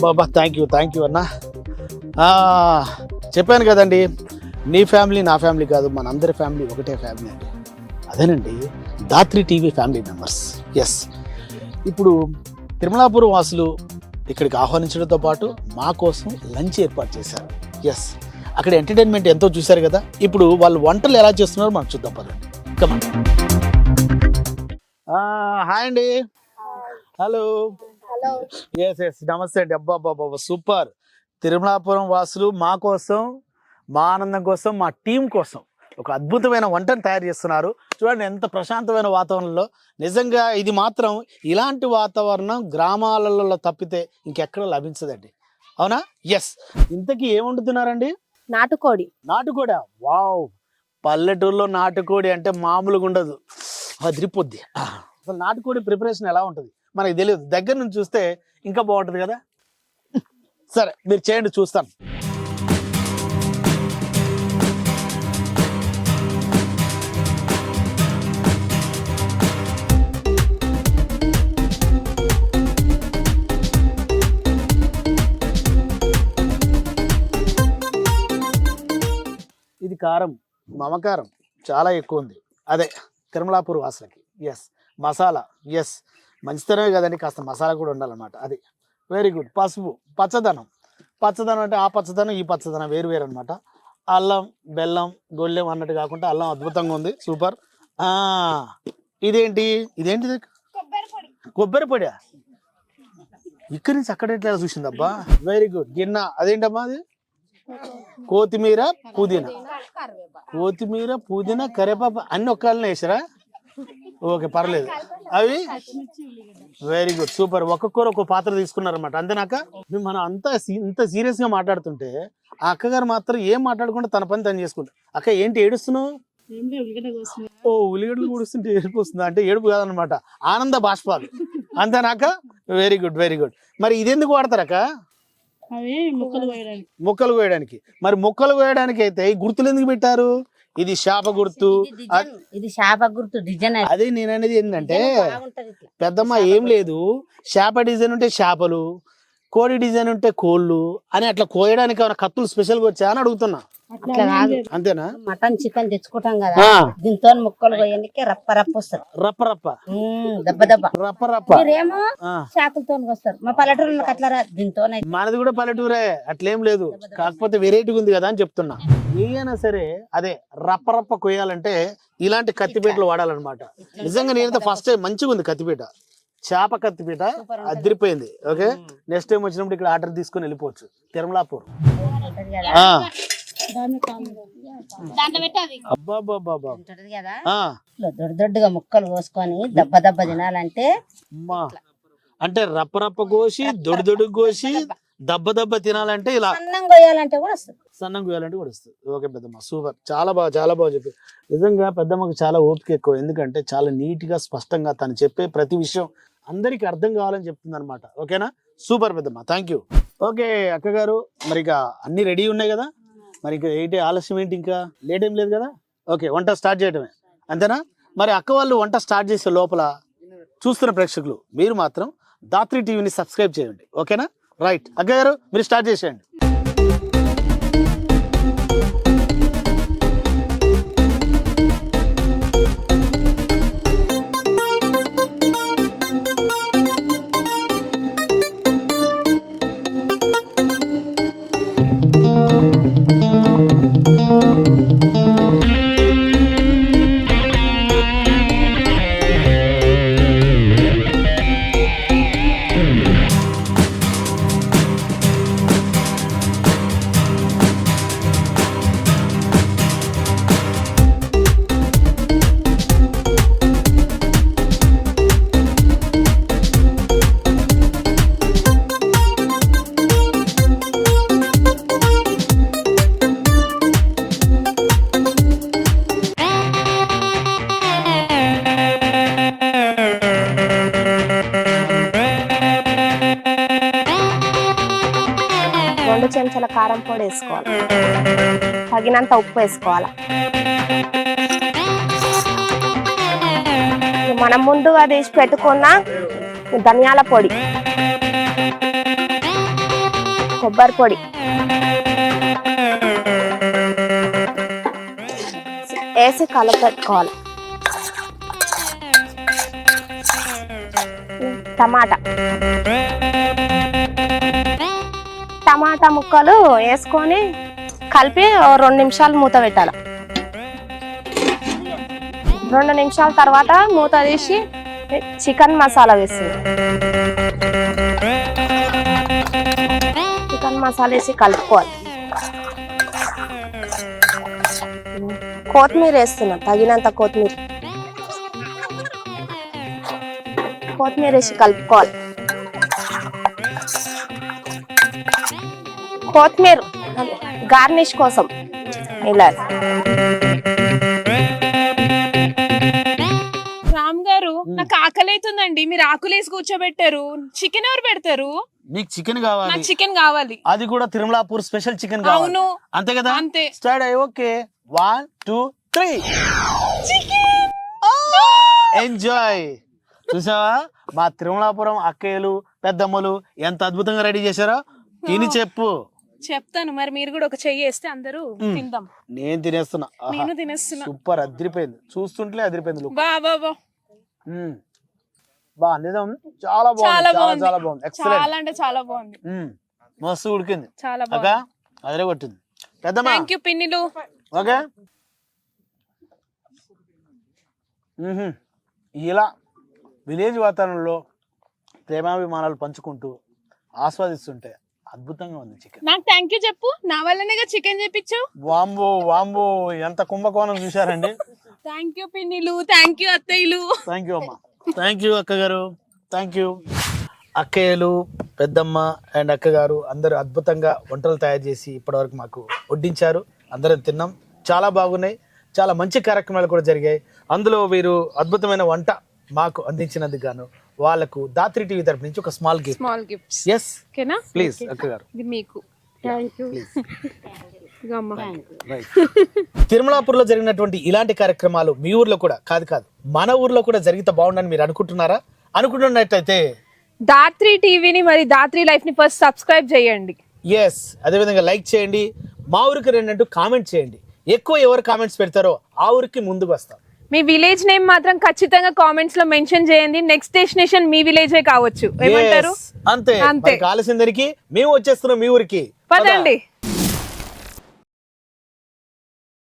Baba thank you అన్న. చెప్పాను కదండి, నీ ఫ్యామిలీ నా ఫ్యామిలీ కాదు, మనందరి ఫ్యామిలీ ఒకటే ఫ్యామిలీ అండి. అదేనండి Dhatri TV family members. Yes, ఇప్పుడు తిరుమలాపురం వాసులు ఇక్కడికి ఆహ్వానించడంతో పాటు మా కోసం లంచ్ ఏర్పాటు చేశారు. ఎస్, అక్కడ ఎంటర్టైన్మెంట్ ఎంతో చూశారు కదా, ఇప్పుడు వాళ్ళు వంటలు ఎలా చేస్తున్నారో మనం చూద్దాం పదండి. కమాన్. హాయ్ అండి. హలో. ఎస్ నమస్తే అండి. అబ్బాబాబా సూపర్. తిరుమలాపురం వాసులు మా కోసం, మా ఆనందం కోసం, మా టీం కోసం ఒక అద్భుతమైన వంటను తయారు చేస్తున్నారు. చూడండి ఎంత ప్రశాంతమైన వాతావరణంలో. నిజంగా ఇది మాత్రం ఇలాంటి వాతావరణం గ్రామాలలో తప్పితే ఇంకెక్కడ లభించదండి, అవునా? ఎస్. ఇంతకీ ఏం వండుతున్నారండి? నాటుకోడి. నాటుకోడా? వావ్. పల్లెటూరులో నాటుకోడి అంటే మామూలుగా ఉండదు, అదిరిపోద్ది. అసలు నాటుకోడి ప్రిపరేషన్ ఎలా ఉంటుంది మనకి తెలియదు, దగ్గర నుంచి చూస్తే ఇంకా బాగుంటుంది కదా. సరే మీరు చేయండి, చూస్తాను. ఇది కారం, మమకారం చాలా ఎక్కువ ఉంది, అదే తిరుమలాపూర్ వాసులకి. ఎస్. మసాలా, ఎస్ మంచితనమే కదండి, కాస్త మసాలా కూడా ఉండాలన్నమాట. అది వెరీ గుడ్. పసుపు, పచ్చదనం అంటే ఆ పచ్చదనం ఈ పచ్చదనం వేరు అనమాట. అల్లం, బెల్లం, గొల్లెం అన్నట్టు కాకుండా అల్లం అద్భుతంగా ఉంది, సూపర్. ఇదేంటిది? కొబ్బరి పొడి. ఇక్కడి నుంచి అక్కడ ఎట్లా చూసిందబ్బా. Very good. గిన్నె, అదేంటమ్మా అది? కొత్తిమీర, పుదీనా, కరివేపాకు అన్ని ఒక్కళ్ళనే వేసారా? ఓకే, పర్లేదు. అవి వెరీ గుడ్, సూపర్. ఒక్కొక్కరు ఒక్కొక్క పాత్ర తీసుకున్నారన్నమాట. అంతేనాక మనం అంతా ఇంత సీరియస్ గా మాట్లాడుతుంటే ఆ అక్కగారు మాత్రం ఏం మాట్లాడకుండా తన పని తను చేసుకుంటా. అక్క ఏంటి ఏడుస్తున్నావు? ఓ, ఉల్లిగడ్డలు కూడుస్తుంటే ఏడుపు వస్తుందా? అంటే ఏడుపు కాదనమాట, ఆనంద బాష్పాలు. అంతేనాక? Very good. మరి ఇదెందుకు వాడతారక్క? మొక్కలు కోయడానికి. మరి మొక్కలు కోయడానికి అయితే ఈ గుర్తులు ఎందుకు పెట్టారు? ఇది శాప గుర్తు, ఇది శాప గుర్తు డిజైన్. అదే నేను అనేది ఏంటంటే పెద్దమ్మ, ఏం లేదు, శాప డిజైన్ ఉంటే చేపలు, కోడి డిజైన్ ఉంటే కోళ్ళు అని అట్లా కోయడానికి ఏమైనా కత్తులు స్పెషల్ గా వచ్చా అని అడుగుతున్నా. అంతేనా? మటన్ చికెన్ తెచ్చుకుంటాం కదా, దీంతో ముక్కలు కోయడానికి రప్ప వస్తారు. రప్ప మీరేమో చాకులతో వస్తారు. మా పల్లెటూరు అట్లా దీంతో. మనది కూడా పల్లెటూరే, అట్లేం లేదు, కాకపోతే వెరైటీగా ఉంది కదా అని చెప్తున్నా. ఏదైనా సరే అదే రప్ప కొయ్యాలంటే ఇలాంటి కత్తిపీటలు వాడాలన్నమాట. నిజంగా నేనైతే ఫస్ట్ టైం మంచిగా ఉంది కత్తిపీట, చేప కత్తిపీట అదిరిపోయింది. ఓకే, నెక్స్ట్ టైం వచ్చినప్పుడు ఇక్కడ ఆర్డర్ తీసుకొని వెళ్ళిపోవచ్చు. తిరుమలాపూర్. దొడ్డుగా ముక్కలు కోసుకొని దెబ్బ తినాలంటే అంటే రప్ప కోసి దొడ్డు కోసి దెబ్బ తినాలంటే ఇలా సన్నం కొయ్యాలంటే కూడా వస్తుంది. ఓకే పెద్దమ్మ, సూపర్. చాలా బాగా చెప్పి. నిజంగా పెద్దమ్మకి చాలా ఓపిక ఎక్కువ, ఎందుకంటే చాలా నీట్ గా స్పష్టంగా తను చెప్పే ప్రతి విషయం అందరికి అర్థం కావాలని చెప్తుంది అనమాట. ఓకేనా? సూపర్ పెద్దమ్మ, థ్యాంక్ యూ. ఓకే అక్కగారు, మరి ఇక అన్ని రెడీ ఉన్నాయి కదా, మరి ఇంకా ఏంటి ఆలస్యం ఏంటి, ఇంకా లేట్ ఏం లేదు కదా? ఓకే, వంట స్టార్ట్ చేయడమే అంతేనా? మరి అక్క వాళ్ళు వంట స్టార్ట్ చేసే లోపల చూస్తున్న ప్రేక్షకులు మీరు మాత్రం దాత్రి టీవీని సబ్స్క్రైబ్ చేయండి. ఓకేనా? రైట్, అక్క గారు మీరు స్టార్ట్ చేసేయండి. చెంచాల కారం పొడి వేసుకోవాలి, తగినంత ఉప్పు వేసుకోవాలి. మనం ముందుగా తీసి పెట్టుకున్న ధనియాల పొడి, కొబ్బరి పొడి వేసి కలపెట్టుకోవాలి. టమాటా ముక్కలు వేసుకొని కలిపి 2 నిమిషాలు మూత పెట్టాలి. 2 నిమిషాల తర్వాత మూత తీసి చికెన్ మసాలా వేస్తుంది. చికెన్ మసాలా వేసి కలుపుకోవాలి. కొత్తిమీర వేస్తున్నా, తగినంత కొత్తిమీర వేసి కలుపుకోవాలి. కొత్తిమీర గార్నిష్ కోసం ఇలా. రామ్ గారు నాకు ఆకలి అవుతుందండి, మీరు ఆకులేసి కూర్చోబెట్టారు. చికెన్ ఎవరు పెడతారు? నీకు చికెన్ కావాలి? నాకు చికెన్ కావాలి. అది కూడా తిరుమలాపూర్ స్పెషల్ చికెన్ కావాలి. అవును, అంతే కదా? అంతే. స్టార్ట్ అయ్యి ఓకే 1 2 3 ఎంజాయ్. చూసావా మా తిరుమలాపురం అక్కయ్యలు పెద్దమ్మలు ఎంత అద్భుతంగా రెడీ చేశారో. తిని చెప్పు. చెప్తాను. మరి మీరు కూడా ఒక చెయ్యి వేస్తే అందరూ తిందాం. నేను తినేస్తున్నా. నేను తినేస్తున్నా. సూపర్, అదిరిపోయింది. చూస్తుంటే అదిరిపోయింది. బా బా బా బా నిజం చాలా బాగుంది. చాలా బాగుంది. ఎక్సలెంట్. చాలా అంటే చాలా బాగుంది. మస్తు ఉడికింది. చాలా అక్క బాగుంది. అదిరే కొట్టింది. పెద్దమ్మా థ్యాంక్ యూ పిన్నిలు. ఓకే. ఇలా విలేజ్ వాతావరణంలో ప్రేమాభిమానాలు పంచుకుంటూ ఆస్వాదిస్తుంటే అద్భుతంగా ఉంది చికెన్. నాకు థ్యాంక్ యూ చెప్పు, నా వల్లనేగా చికెన్ చేపించావు. వాంబో వాంబో ఎంత కుంభకోణం చూశారండి. థ్యాంక్ యూ పిన్నిలు, థ్యాంక్ యూ అత్తయ్యలు. థ్యాంక్ యూ అమ్మా, థ్యాంక్ యూ అక్కగారు, థ్యాంక్ యూ. అక్కయ్యలు పెద్దమ్మ అండ్ అక్కగారు అందరూ అద్భుతంగా వంటలు తయారు చేసి ఇప్పటివరకు మాకు వడ్డించారు. అందరం తిన్నాం. చాలా బాగున్నాయి. చాలా మంచి కార్యక్రమాలు కూడా జరిగాయి. అందులో వీరు అద్భుతమైన వంట మాకు అందించినందుకు గాను వాళ్ళకు దాత్రి టీవీ తరపు నుంచి ఒక స్మాల్ గిఫ్ట్స్. ఎస్ ఓకేనా? ప్లీజ్ అక్కగారు. ఇది మీకు. తిరుమలాపూర్లో జరిగినటువంటి ఇలాంటి కార్యక్రమాలు మీ ఊర్లో కూడా కాదు మన ఊర్లో కూడా జరిగితే బాగుండని మీరు అనుకుంటున్నారా? అనుకుంటున్నట్టయితే దాత్రి టీవీని మరి దాత్రి లైఫ్ ని ఫస్ట్ సబ్స్క్రైబ్ చేయండి. ఎస్, అదేవిధంగా లైక్ చేయండి. మా ఊరికి రెండంటూ కామెంట్ చేయండి. ఎక్కువ ఎవరు కామెంట్స్ పెడతారో ఆ ఊరికి ముందుకు వస్తాం. మీ విలేజ్ నేమ్ మాత్రం ఖచ్చితంగా కామెంట్స్ లో మెన్షన్ చేయండి. నెక్స్ట్ డెస్టినేషన్ మీ విలేజే కావచ్చు. ఏమంటారు? అంతే. కావాల్సిందరికి మేము వచ్చేస్తున్నాం మీ ఊరికి. పదండి.